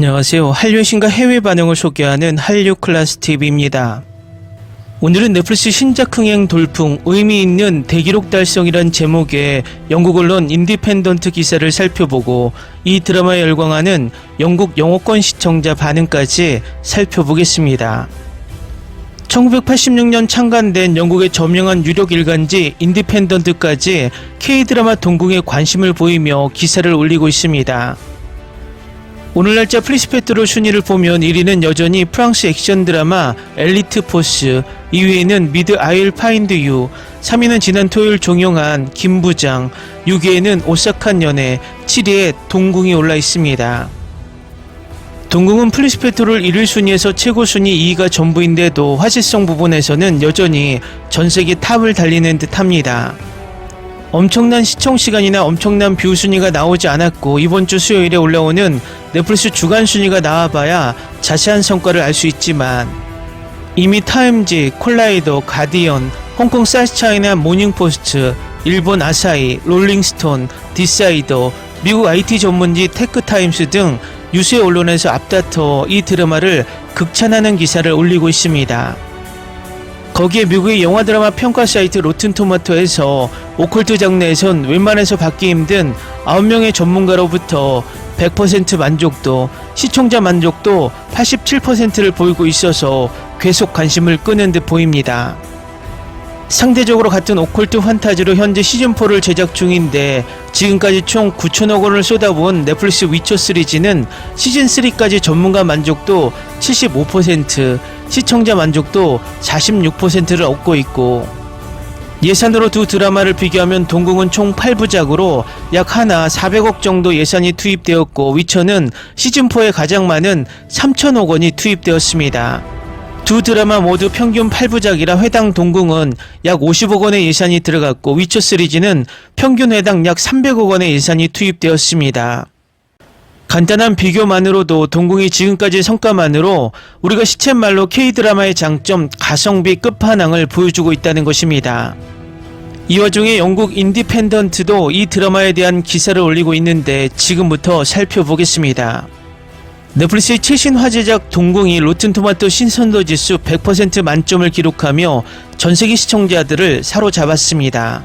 안녕하세요. 한류의 신과 해외 반응을 소개하는 한류클래스TV입니다. 오늘은 넷플릭스 신작 흥행 돌풍, 의미 있는 대기록 달성이란 제목의 영국 언론 인디펜던트 기사를 살펴보고 이 드라마에 열광하는 영국 영어권 시청자 반응까지 살펴보겠습니다. 1986년 창간된 영국의 저명한 유력 일간지 인디펜던트까지 K-드라마 동궁에 관심을 보이며 기사를 올리고 있습니다. 오늘 날짜 플리스페트로 순위를 보면 1위는 여전히 프랑스 액션 드라마 엘리트 포스, 2위에는 미드 아이윌 파인드 유, 3위는 지난 토요일 종영한 김부장, 6위에는 오싹한 연애, 7위에 동궁이 올라 있습니다. 동궁은 플리스페트롤 1위 순위에서 최고 순위 2위가 전부인데도 화제성 부분에서는 여전히 전세계 탑을 달리는 듯 합니다. 엄청난 시청시간이나 엄청난 뷰 순위가 나오지 않았고 이번 주 수요일에 올라오는 넷플릭스 주간 순위가 나와봐야 자세한 성과를 알 수 있지만 이미 타임지, 콜라이더, 가디언, 홍콩 사우스차이나 모닝포스트, 일본 아사히, 롤링스톤, 디사이더, 미국 IT 전문지 테크타임스 등 유세 언론에서 앞다퉈 이 드라마를 극찬하는 기사를 올리고 있습니다. 거기에 미국의 영화 드라마 평가 사이트 로튼토마토에서 오컬트 장르에선 웬만해서 받기 힘든 9명의 전문가로부터 100% 만족도, 시청자 만족도 87%를 보이고 있어서 계속 관심을 끄는 듯 보입니다. 상대적으로 같은 오컬트 판타지로 현재 시즌4를 제작 중인데 지금까지 총 9천억 원을 쏟아부은 넷플릭스 위쳐 시리즈는 시즌3까지 전문가 만족도 75%, 시청자 만족도 46%를 얻고 있고 예산으로 두 드라마를 비교하면 동궁은 총 8부작으로 약 하나 400억 정도 예산이 투입되었고 위쳐는 시즌4에 가장 많은 3천억 원이 투입되었습니다. 두 드라마 모두 평균 8부작이라 회당 동궁은 약 50억 원의 예산이 들어갔고 위쳐 시리즈는 평균 회당 약 300억 원의 예산이 투입되었습니다. 간단한 비교만으로도 동궁이 지금까지의 성과만으로 우리가 시쳇말로 K-드라마의 장점 가성비 끝판왕을 보여주고 있다는 것입니다. 이 와중에 영국 인디펜던트도 이 드라마에 대한 기사를 올리고 있는데 지금부터 살펴보겠습니다. 넷플릭스의 최신 화제작 동궁이 로튼토마토 신선도 지수 100% 만점을 기록하며 전세계 시청자들을 사로잡았습니다.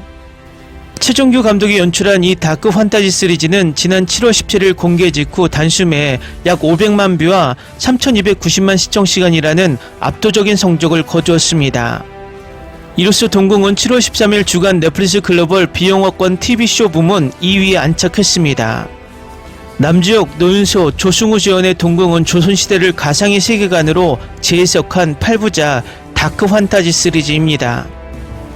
최종규 감독이 연출한 이 다크 판타지 시리즈는 지난 7월 17일 공개 직후 단숨에 약 500만 뷰와 3290만 시청시간이라는 압도적인 성적을 거두었습니다. 이로써 동궁은 7월 13일 주간 넷플릭스 글로벌 비영화권 TV쇼 부문 2위에 안착했습니다. 남주혁, 노윤소, 조승우 주연의 동궁은 조선시대를 가상의 세계관으로 재해석한 8부작 다크 판타지 시리즈입니다.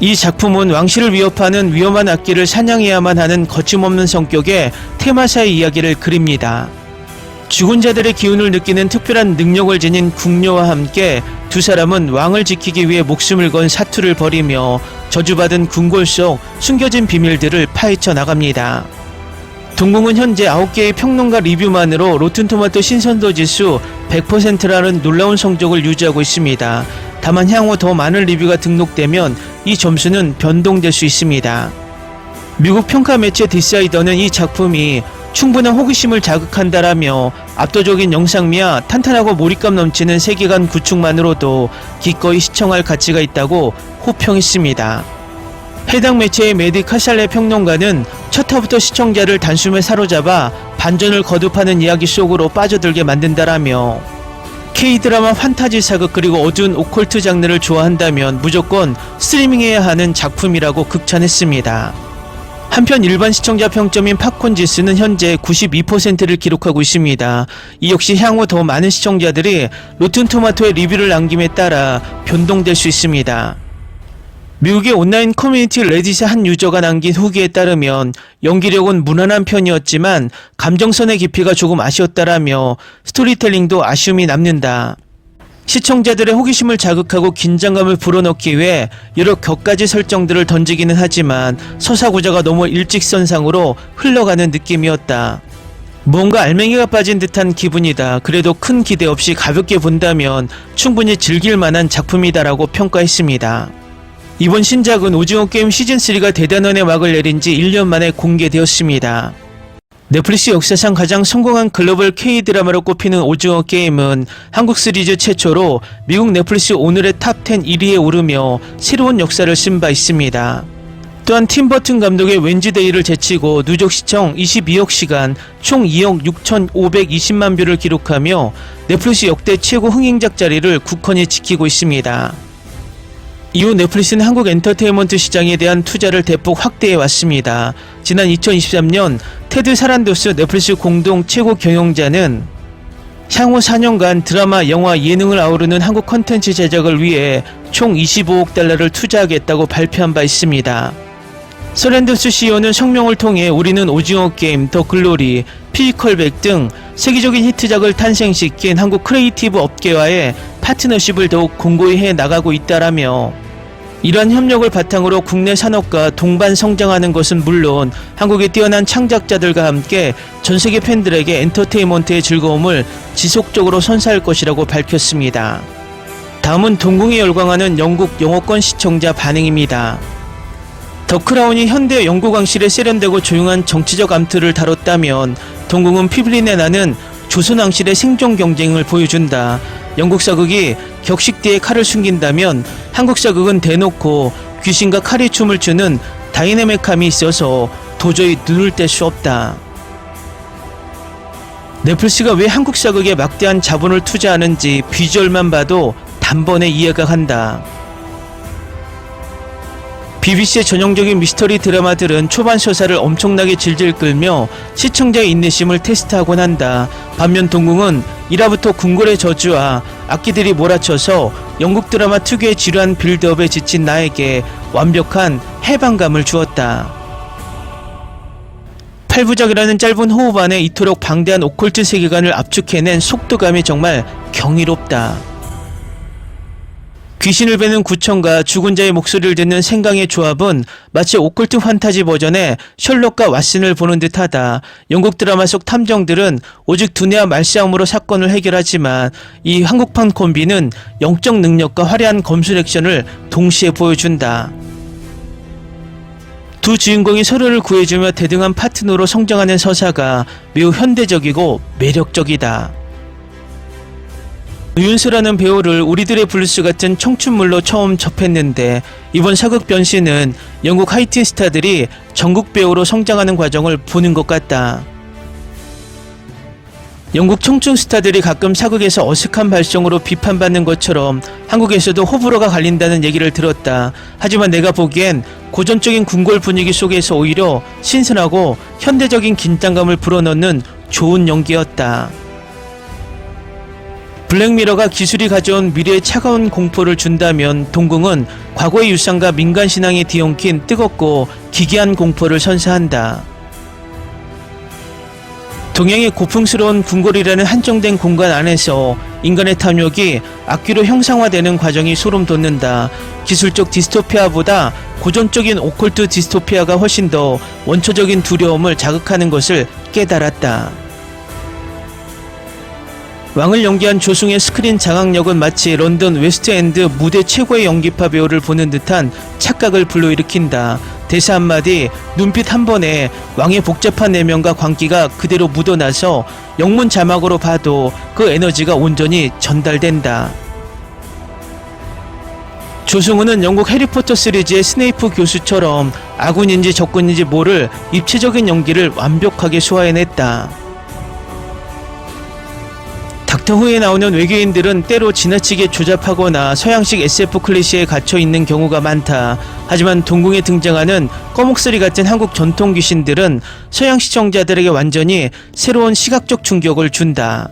이 작품은 왕실을 위협하는 위험한 악기를 사냥해야만 하는 거침없는 성격의 테마사의 이야기를 그립니다. 죽은 자들의 기운을 느끼는 특별한 능력을 지닌 궁녀와 함께 두 사람은 왕을 지키기 위해 목숨을 건 사투를 벌이며 저주받은 궁궐 속 숨겨진 비밀들을 파헤쳐 나갑니다. 동궁은 현재 9개의 평론가 리뷰만으로 로튼토마토 신선도 지수 100%라는 놀라운 성적을 유지하고 있습니다. 다만 향후 더 많은 리뷰가 등록되면 이 점수는 변동될 수 있습니다. 미국 평가 매체 디사이더는 이 작품이 충분한 호기심을 자극한다라며 압도적인 영상미와 탄탄하고 몰입감 넘치는 세계관 구축만으로도 기꺼이 시청할 가치가 있다고 호평했습니다. 해당 매체의 메디 카샬레 평론가는 첫 화부터 시청자를 단숨에 사로잡아 반전을 거듭하는 이야기 속으로 빠져들게 만든다라며 K-드라마 판타지 사극 그리고 어두운 오컬트 장르를 좋아한다면 무조건 스트리밍해야 하는 작품이라고 극찬했습니다. 한편 일반 시청자 평점인 팝콘 지수는 현재 92%를 기록하고 있습니다. 이 역시 향후 더 많은 시청자들이 로튼토마토의 리뷰를 남김에 따라 변동될 수 있습니다. 미국의 온라인 커뮤니티 레딧의 한 유저가 남긴 후기에 따르면 연기력은 무난한 편이었지만 감정선의 깊이가 조금 아쉬웠다라며 스토리텔링도 아쉬움이 남는다. 시청자들의 호기심을 자극하고 긴장감을 불어넣기 위해 여러 격가지 설정들을 던지기는 하지만 서사 구조가 너무 일직선상으로 흘러가는 느낌이었다. 뭔가 알맹이가 빠진 듯한 기분이다. 그래도 큰 기대 없이 가볍게 본다면 충분히 즐길 만한 작품이다라고 평가했습니다. 이번 신작은 오징어 게임 시즌3가 대단원의 막을 내린 지 1년 만에 공개되었습니다. 넷플릭스 역사상 가장 성공한 글로벌 K-드라마로 꼽히는 오징어 게임은 한국 시리즈 최초로 미국 넷플릭스 오늘의 탑10 1위에 오르며 새로운 역사를 쓴 바 있습니다. 또한 팀버튼 감독의 웬즈데이를 제치고 누적 시청 22억 시간, 총 2억 6,520만 뷰를 기록하며 넷플릭스 역대 최고 흥행작 자리를 굳건히 지키고 있습니다. 이후 넷플릭스는 한국 엔터테인먼트 시장에 대한 투자를 대폭 확대해 왔습니다. 지난 2023년 테드 사란도스 넷플릭스 공동 최고 경영자는 향후 4년간 드라마, 영화, 예능을 아우르는 한국 콘텐츠 제작을 위해 총 25억 달러를 투자하겠다고 발표한 바 있습니다. 서랜더스 CEO는 성명을 통해 우리는 오징어 게임, 더 글로리, 피지컬백 등 세계적인 히트작을 탄생시킨 한국 크리에이티브 업계와의 파트너십을 더욱 공고히 해 나가고 있다라며 이러한 협력을 바탕으로 국내 산업과 동반 성장하는 것은 물론 한국의 뛰어난 창작자들과 함께 전세계 팬들에게 엔터테인먼트의 즐거움을 지속적으로 선사할 것이라고 밝혔습니다. 다음은 동궁에 열광하는 영국 영어권 시청자 반응입니다. 더 크라운이 현대 영국 왕실에 세련되고 조용한 정치적 암투를 다뤘다면 동궁은 피블린에 나는 조선 왕실의 생존 경쟁을 보여준다. 영국 사극이 격식뒤에 칼을 숨긴다면 한국 사극은 대놓고 귀신과 칼이 춤을 추는 다이내믹함이 있어서 도저히 눈을 뗄 수 없다. 넷플릭스가 왜 한국 사극에 막대한 자본을 투자하는지 비주얼만 봐도 단번에 이해가 간다. BBC의 전형적인 미스터리 드라마들은 초반 서사를 엄청나게 질질 끌며 시청자의 인내심을 테스트하곤 한다. 반면 동궁은 1화부터 궁궐의 저주와 악기들이 몰아쳐서 영국 드라마 특유의 지루한 빌드업에 지친 나에게 완벽한 해방감을 주었다. 8부작이라는 짧은 호흡 안에 이토록 방대한 오컬트 세계관을 압축해낸 속도감이 정말 경이롭다. 귀신을 뵈는 구천과 죽은 자의 목소리를 듣는 생강의 조합은 마치 오컬트 판타지 버전의 셜록과 왓슨을 보는 듯하다. 영국 드라마 속 탐정들은 오직 두뇌와 말싸움으로 사건을 해결하지만 이 한국판 콤비는 영적 능력과 화려한 검술 액션을 동시에 보여준다. 두 주인공이 서로를 구해주며 대등한 파트너로 성장하는 서사가 매우 현대적이고 매력적이다. 유윤수라는 배우를 우리들의 블루스 같은 청춘물로 처음 접했는데 이번 사극 변신은 영국 하이틴 스타들이 전국 배우로 성장하는 과정을 보는 것 같다. 영국 청춘 스타들이 가끔 사극에서 어색한 발성으로 비판받는 것처럼 한국에서도 호불호가 갈린다는 얘기를 들었다. 하지만 내가 보기엔 고전적인 궁궐 분위기 속에서 오히려 신선하고 현대적인 긴장감을 불어넣는 좋은 연기였다. 블랙미러가 기술이 가져온 미래의 차가운 공포를 준다면 동궁은 과거의 유산과 민간신앙에 뒤엉킨 뜨겁고 기괴한 공포를 선사한다. 동양의 고풍스러운 궁궐이라는 한정된 공간 안에서 인간의 탐욕이 악귀로 형상화되는 과정이 소름 돋는다. 기술적 디스토피아보다 고전적인 오컬트 디스토피아가 훨씬 더 원초적인 두려움을 자극하는 것을 깨달았다. 왕을 연기한 조승의 스크린 장악력은 마치 런던 웨스트엔드 무대 최고의 연기파 배우를 보는 듯한 착각을 불러일으킨다. 대사 한마디, 눈빛 한 번에 왕의 복잡한 내면과 광기가 그대로 묻어나서 영문 자막으로 봐도 그 에너지가 온전히 전달된다. 조승우는 영국 해리포터 시리즈의 스네이프 교수처럼 아군인지 적군인지 모를 입체적인 연기를 완벽하게 소화해냈다. 닥터 후에 나오는 외계인들은 때로 지나치게 조잡하거나 서양식 SF 클리셰에 갇혀있는 경우가 많다. 하지만 동궁에 등장하는 꺼목소리 같은 한국 전통 귀신들은 서양 시청자들에게 완전히 새로운 시각적 충격을 준다.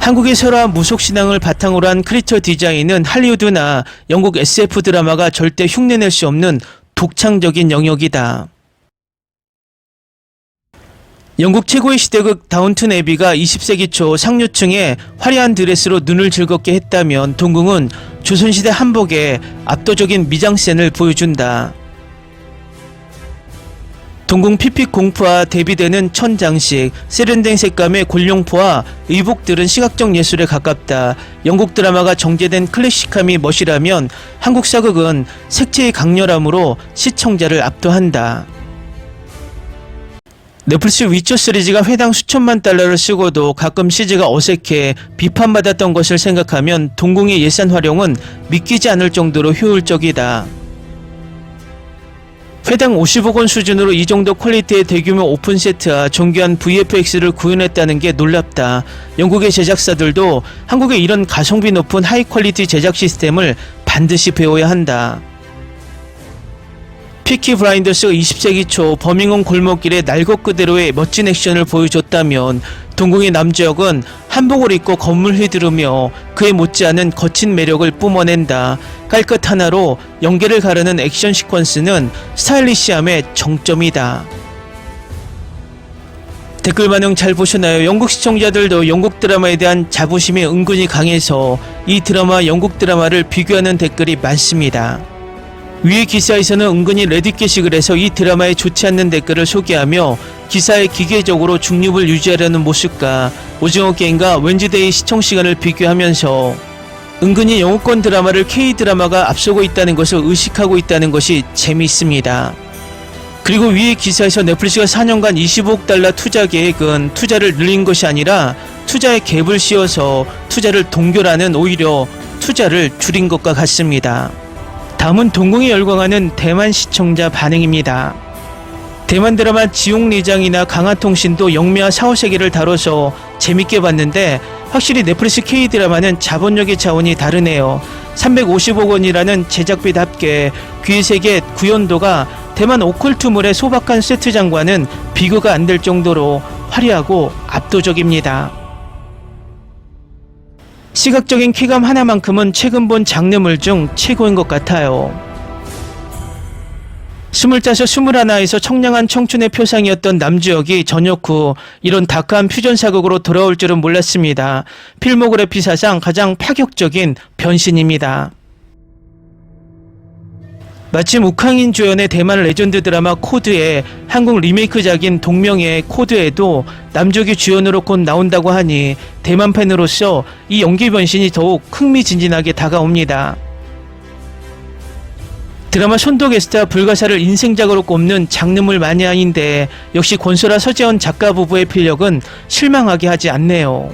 한국의 설화 무속신앙을 바탕으로 한 크리처 디자인은 할리우드나 영국 SF 드라마가 절대 흉내낼 수 없는 독창적인 영역이다. 영국 최고의 시대극 다운튼 애비가 20세기 초 상류층의 화려한 드레스로 눈을 즐겁게 했다면 동궁은 조선시대 한복의 압도적인 미장센을 보여준다. 동궁 피픽 공포와 대비되는 천장식, 세련된 색감의 골룡포와 의복들은 시각적 예술에 가깝다. 영국 드라마가 정제된 클래식함이 멋이라면 한국 사극은 색채의 강렬함으로 시청자를 압도한다. 넷플릭스 위쳐 시리즈가 회당 수천만 달러를 쓰고도 가끔 CG가 어색해 비판받았던 것을 생각하면 동궁의 예산 활용은 믿기지 않을 정도로 효율적이다. 회당 50억 원 수준으로 이 정도 퀄리티의 대규모 오픈 세트와 정교한 VFX를 구현했다는 게 놀랍다. 영국의 제작사들도 한국의 이런 가성비 높은 하이 퀄리티 제작 시스템을 반드시 배워야 한다. 피키 블라인더스가 20세기 초 버밍엄 골목길에 날 것 그대로의 멋진 액션을 보여줬다면 동궁의 남주역은 한복을 입고 건물 휘두르며 그에 못지않은 거친 매력을 뿜어낸다. 깔끝 하나로 연계를 가르는 액션 시퀀스는 스타일리시함의 정점이다. 댓글 반응 잘 보셨나요? 영국 시청자들도 영국 드라마에 대한 자부심이 은근히 강해서 이 드라마 영국 드라마를 비교하는 댓글이 많습니다. 위의 기사에서는 은근히 레딧 게시글 해서 이 드라마에 좋지 않는 댓글을 소개하며 기사에 기계적으로 중립을 유지하려는 모습과 오징어 게임과 웬즈데이 시청시간을 비교하면서 은근히 영어권 드라마를 K드라마가 앞서고 있다는 것을 의식하고 있다는 것이 재미있습니다. 그리고 위의 기사에서 넷플릭스가 4년간 25억 달러 투자 계획은 투자를 늘린 것이 아니라 투자에 갭을 씌워서 투자를 동결하는 오히려 투자를 줄인 것과 같습니다. 다음은 동궁이 열광하는 대만 시청자 반응입니다. 대만 드라마 지옥리장이나 강화통신도 영미와 사후세계를 다뤄서 재밌게 봤는데 확실히 넷플릭스 K드라마는 자본력의 차원이 다르네요. 350억 원이라는 제작비답게 귀세계 구현도가 대만 오컬트물의 소박한 세트장과는 비교가 안 될 정도로 화려하고 압도적입니다. 시각적인 쾌감 하나만큼은 최근 본 장르물 중 최고인 것 같아요. 25, 21에서 청량한 청춘의 표상이었던 남주역이 전역 후 이런 다크한 퓨전 사극으로 돌아올 줄은 몰랐습니다. 필모그래피 사상 가장 파격적인 변신입니다. 마침 우캉인 주연의 대만 레전드 드라마 코드의 한국 리메이크작인 동명의 코드에도 남주역이 주연으로 곧 나온다고 하니 대만 팬으로서 이 연기 변신이 더욱 흥미진진하게 다가옵니다. 드라마 손도 게스트와 불가사를 인생작으로 꼽는 장르물 마니아인데 역시 권소라 서재원 작가 부부의 필력은 실망하게 하지 않네요.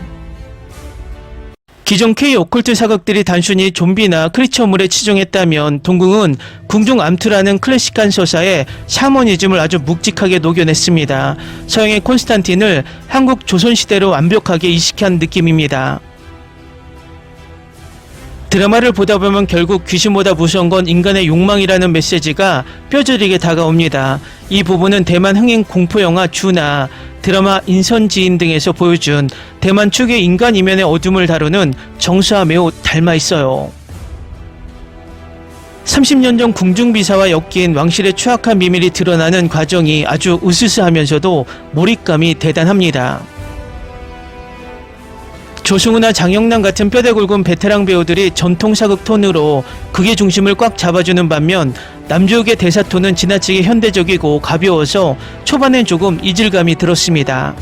기존 K 오컬트 사극들이 단순히 좀비나 크리처물에 치중했다면 동궁은 궁중 암투라는 클래식한 서사에 샤머니즘을 아주 묵직하게 녹여냈습니다. 서양의 콘스탄틴을 한국 조선시대로 완벽하게 이식한 느낌입니다. 드라마를 보다 보면 결국 귀신보다 무서운 건 인간의 욕망이라는 메시지가 뼈저리게 다가옵니다. 이 부분은 대만 흥행 공포영화 주나 드라마 인선지인 등에서 보여준 대만 축의 인간 이면의 어둠을 다루는 정서와 매우 닮아 있어요. 30년 전 궁중비사와 엮인 왕실의 추악한 비밀이 드러나는 과정이 아주 으스스하면서도 몰입감이 대단합니다. 조승우나 장영란 같은 뼈대 굵은 베테랑 배우들이 전통 사극 톤으로 극의 중심을 꽉 잡아주는 반면 남주역의 대사 톤은 지나치게 현대적이고 가벼워서 초반엔 조금 이질감이 들었습니다.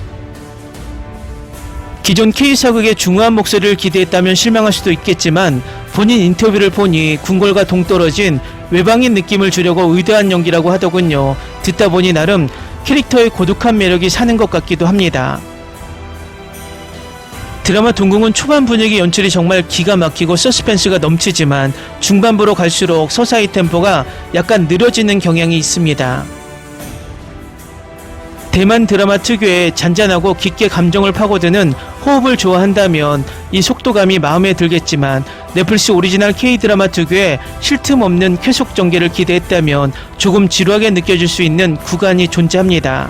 기존 K사극의 중후한 목소리를 기대했다면 실망할 수도 있겠지만 본인 인터뷰를 보니 궁궐과 동떨어진 외방인 느낌을 주려고 의도한 연기라고 하더군요. 듣다 보니 나름 캐릭터의 고독한 매력이 사는 것 같기도 합니다. 드라마 동궁은 초반 분위기 연출이 정말 기가 막히고 서스펜스가 넘치지만 중반부로 갈수록 서사의 템포가 약간 느려지는 경향이 있습니다. 대만 드라마 특유의 잔잔하고 깊게 감정을 파고드는 호흡을 좋아한다면 이 속도감이 마음에 들겠지만 넷플릭스 오리지널 K드라마 특유의 쉴 틈 없는 쾌속 전개를 기대했다면 조금 지루하게 느껴질 수 있는 구간이 존재합니다.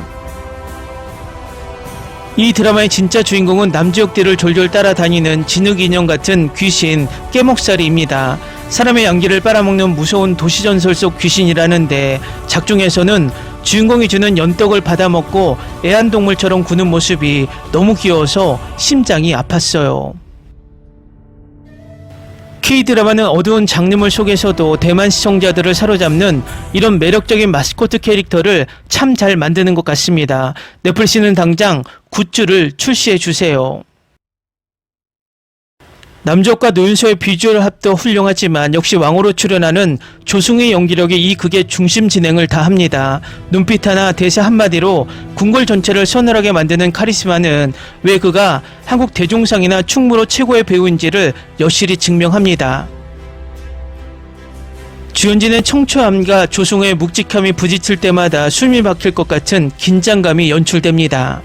이 드라마의 진짜 주인공은 남주역들을 졸졸 따라다니는 진흙인형 같은 귀신 깨목살이입니다. 사람의 양기를 빨아먹는 무서운 도시전설 속 귀신이라는데 작중에서는 주인공이 주는 연떡을 받아먹고 애완동물처럼 구는 모습이 너무 귀여워서 심장이 아팠어요. K드라마는 어두운 장르물 속에서도 대만 시청자들을 사로잡는 이런 매력적인 마스코트 캐릭터를 참 잘 만드는 것 같습니다. 넷플릭스는 당장 굿즈를 출시해 주세요. 남주혁과 노윤서의 비주얼 합도 훌륭하지만 역시 왕으로 출연하는 조승우의 연기력이 이 극의 중심 진행을 다합니다. 눈빛 하나 대사 한마디로 궁궐 전체를 서늘하게 만드는 카리스마는 왜 그가 한국 대종상이나 충무로 최고의 배우인지를 여실히 증명합니다. 주연진의 청초함과 조승우의 묵직함이 부딪힐 때마다 숨이 막힐 것 같은 긴장감이 연출됩니다.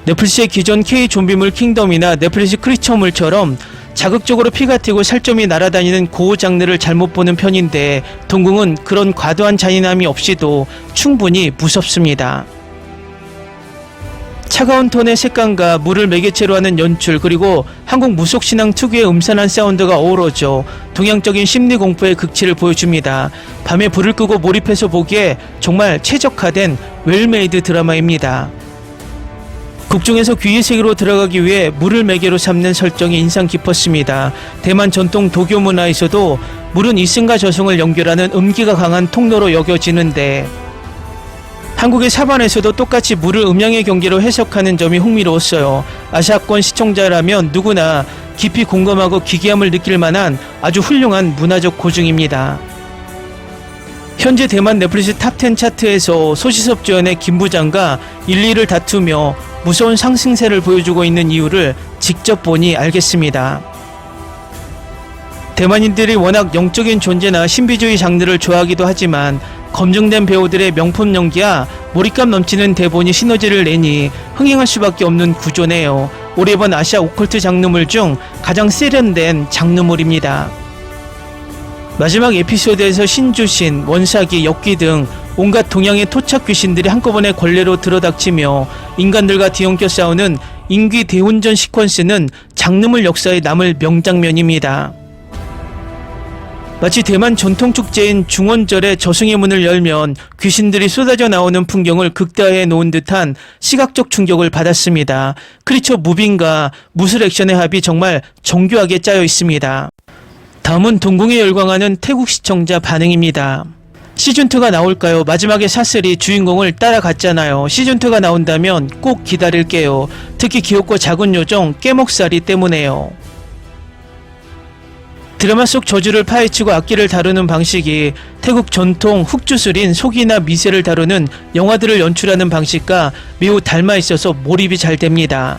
넷플릭스의 기존 K 좀비물 킹덤이나 넷플릭스 크리처물처럼 자극적으로 피가 튀고 살점이 날아다니는 고어 장르를 잘못 보는 편인데 동궁은 그런 과도한 잔인함이 없이도 충분히 무섭습니다. 차가운 톤의 색감과 물을 매개체로 하는 연출, 그리고 한국 무속신앙 특유의 음산한 사운드가 어우러져 동양적인 심리공포의 극치를 보여줍니다. 밤에 불을 끄고 몰입해서 보기에 정말 최적화된 웰메이드 드라마입니다. 극중에서 귀의 세계로 들어가기 위해 물을 매개로 삼는 설정이 인상 깊었습니다. 대만 전통 도교 문화에서도 물은 이승과 저승을 연결하는 음기가 강한 통로로 여겨지는데 한국의 사반에서도 똑같이 물을 음양의 경계로 해석하는 점이 흥미로웠어요. 아시아권 시청자라면 누구나 깊이 공감하고 기괴함을 느낄 만한 아주 훌륭한 문화적 고증입니다. 현재 대만 넷플릭스 탑10 차트에서 소시섭 주연의 김 부장과 1, 2를 다투며 무서운 상승세를 보여주고 있는 이유를 직접 보니 알겠습니다. 대만인들이 워낙 영적인 존재나 신비주의 장르를 좋아하기도 하지만 검증된 배우들의 명품 연기와 몰입감 넘치는 대본이 시너지를 내니 흥행할 수밖에 없는 구조네요. 올해 본 아시아 오컬트 장르물 중 가장 세련된 장르물입니다. 마지막 에피소드에서 신주신, 원사기, 역기 등 온갖 동양의 토착 귀신들이 한꺼번에 걸레로 들어닥치며 인간들과 뒤엉켜 싸우는 인귀 대혼전 시퀀스는 장르물 역사에 남을 명장면입니다. 마치 대만 전통축제인 중원절에 저승의 문을 열면 귀신들이 쏟아져 나오는 풍경을 극대화해 놓은 듯한 시각적 충격을 받았습니다. 크리처 무빙과 무술 액션의 합이 정말 정교하게 짜여 있습니다. 다음은 동궁에 열광하는 태국 시청자 반응입니다. 시즌2가 나올까요? 마지막에 사슬이 주인공을 따라갔잖아요. 시즌2가 나온다면 꼭 기다릴게요. 특히 귀엽고 작은 요정 깨먹살이 때문에요. 드라마 속 저주를 파헤치고 악기를 다루는 방식이 태국 전통 흑주술인 속이나 미세를 다루는 영화들을 연출하는 방식과 매우 닮아 있어서 몰입이 잘 됩니다.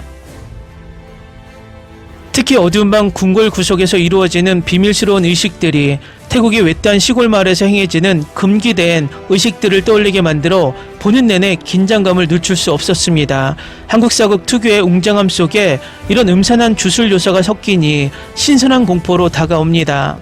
특히 어두운 방 궁궐 구석에서 이루어지는 비밀스러운 의식들이 태국의 외딴 시골 마을에서 행해지는 금기된 의식들을 떠올리게 만들어 보는 내내 긴장감을 늦출 수 없었습니다. 한국 사극 특유의 웅장함 속에 이런 음산한 주술 요소가 섞이니 신선한 공포로 다가옵니다.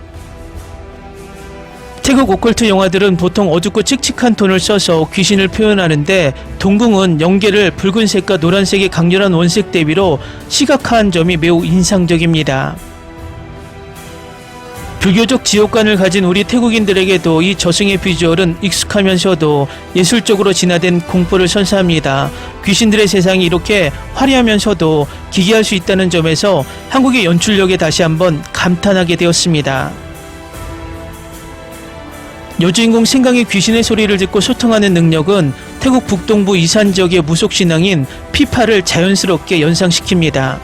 태국 오컬트 영화들은 보통 어둡고 칙칙한 톤을 써서 귀신을 표현하는데 동궁은 연계를 붉은색과 노란색의 강렬한 원색 대비로 시각화한 점이 매우 인상적입니다. 불교적 지옥관을 가진 우리 태국인들에게도 이 저승의 비주얼은 익숙하면서도 예술적으로 진화된 공포를 선사합니다. 귀신들의 세상이 이렇게 화려하면서도 기괴할 수 있다는 점에서 한국의 연출력에 다시 한번 감탄하게 되었습니다. 여주인공 생강이 귀신의 소리를 듣고 소통하는 능력은 태국 북동부 이산 지역의 무속신앙인 피파를 자연스럽게 연상시킵니다.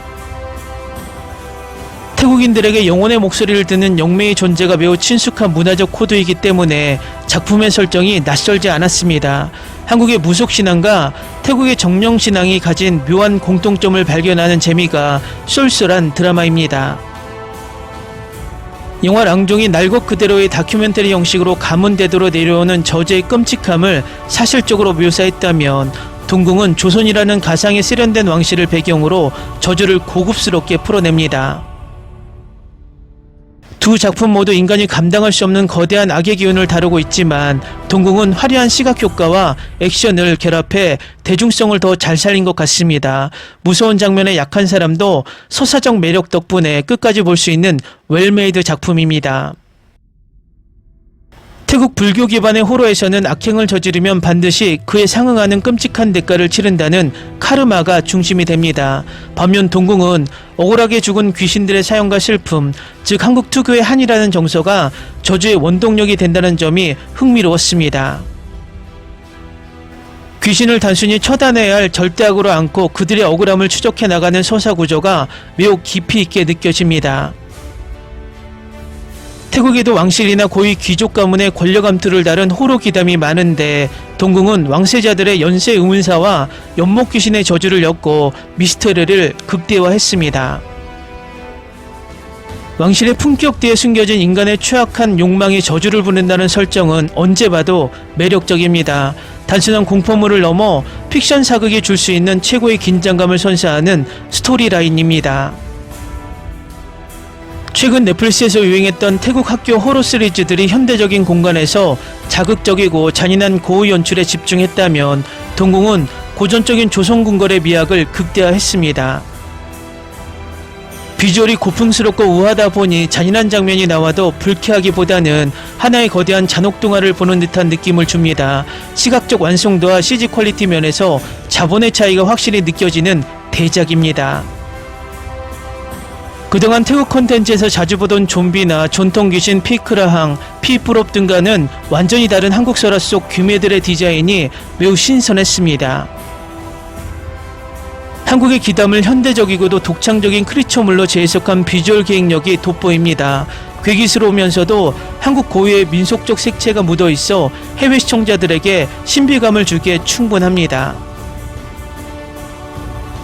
태국인들에게 영혼의 목소리를 듣는 영매의 존재가 매우 친숙한 문화적 코드이기 때문에 작품의 설정이 낯설지 않았습니다. 한국의 무속신앙과 태국의 정령신앙이 가진 묘한 공통점을 발견하는 재미가 쏠쏠한 드라마입니다. 영화 랑종이 날 것 그대로의 다큐멘터리 형식으로 가문대도로 내려오는 저주의 끔찍함을 사실적으로 묘사했다면 동궁은 조선이라는 가상의 세련된 왕실을 배경으로 저주를 고급스럽게 풀어냅니다. 두 작품 모두 인간이 감당할 수 없는 거대한 악의 기운을 다루고 있지만 동궁은 화려한 시각 효과와 액션을 결합해 대중성을 더 잘 살린 것 같습니다. 무서운 장면에 약한 사람도 서사적 매력 덕분에 끝까지 볼 수 있는 웰메이드 작품입니다. 태국 불교 기반의 호러에서는 악행을 저지르면 반드시 그에 상응하는 끔찍한 대가를 치른다는 카르마가 중심이 됩니다. 반면 동궁은 억울하게 죽은 귀신들의 사연과 슬픔, 즉 한국 특유의 한이라는 정서가 저주의 원동력이 된다는 점이 흥미로웠습니다. 귀신을 단순히 처단해야 할 절대악으로 안고 그들의 억울함을 추적해 나가는 서사 구조가 매우 깊이 있게 느껴집니다. 태국에도 왕실이나 고위 귀족 가문의 권력 암투를 다룬 호로 기담이 많은데 동궁은 왕세자들의 연쇄 의문사와 연못 귀신의 저주를 엮고 미스터리를 극대화했습니다. 왕실의 품격대에 숨겨진 인간의 추악한 욕망이 저주를 부른다는 설정은 언제 봐도 매력적입니다. 단순한 공포물을 넘어 픽션 사극이 줄 수 있는 최고의 긴장감을 선사하는 스토리라인입니다. 최근 넷플릭스에서 유행했던 태국 학교 호러 시리즈들이 현대적인 공간에서 자극적이고 잔인한 고의 연출에 집중했다면 동궁은 고전적인 조선궁궐의 미학을 극대화했습니다. 비주얼이 고풍스럽고 우아하다 보니 잔인한 장면이 나와도 불쾌하기보다는 하나의 거대한 잔혹동화를 보는 듯한 느낌을 줍니다. 시각적 완성도와 CG 퀄리티 면에서 자본의 차이가 확실히 느껴지는 대작입니다. 그동안 태국 콘텐츠에서 자주 보던 좀비나 전통 귀신 피크라항, 피프롭 등과는 완전히 다른 한국 설화 속 귀매들의 디자인이 매우 신선했습니다. 한국의 기담을 현대적이고도 독창적인 크리처물로 재해석한 비주얼 기획력이 돋보입니다. 괴기스러우면서도 한국 고유의 민속적 색채가 묻어있어 해외 시청자들에게 신비감을 주기에 충분합니다.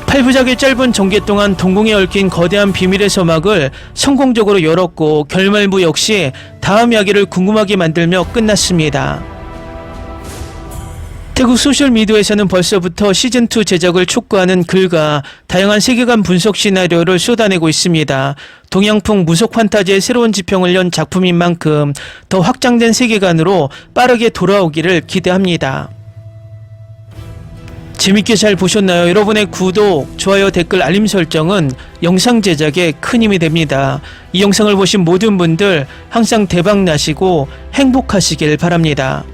8부작의 짧은 전개 동안 동궁에 얽힌 거대한 비밀의 서막을 성공적으로 열었고 결말부 역시 다음 이야기를 궁금하게 만들며 끝났습니다. 태국 소셜미디어에서는 벌써부터 시즌2 제작을 촉구하는 글과 다양한 세계관 분석 시나리오를 쏟아내고 있습니다. 동양풍 무속 판타지의 새로운 지평을 연 작품인 만큼 더 확장된 세계관으로 빠르게 돌아오기를 기대합니다. 재밌게 잘 보셨나요? 여러분의 구독, 좋아요, 댓글, 알림 설정은 영상 제작에 큰 힘이 됩니다. 이 영상을 보신 모든 분들 항상 대박 나시고 행복하시길 바랍니다.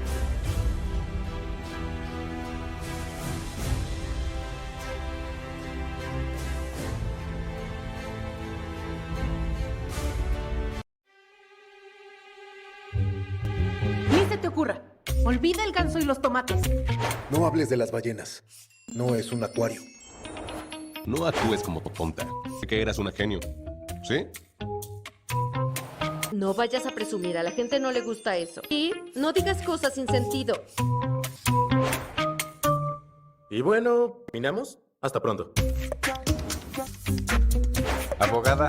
Ni se te ocurra. Olvida el ganso y los tomates. No hables de las ballenas. No es un acuario. No actúes como tonta. Que eras una genio. ¿Sí? No vayas a presumir, a la gente no le gusta eso. Y no digas cosas sin sentido. Y bueno, ¿terminamos? Hasta pronto. Abogada,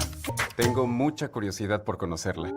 tengo mucha curiosidad por conocerla.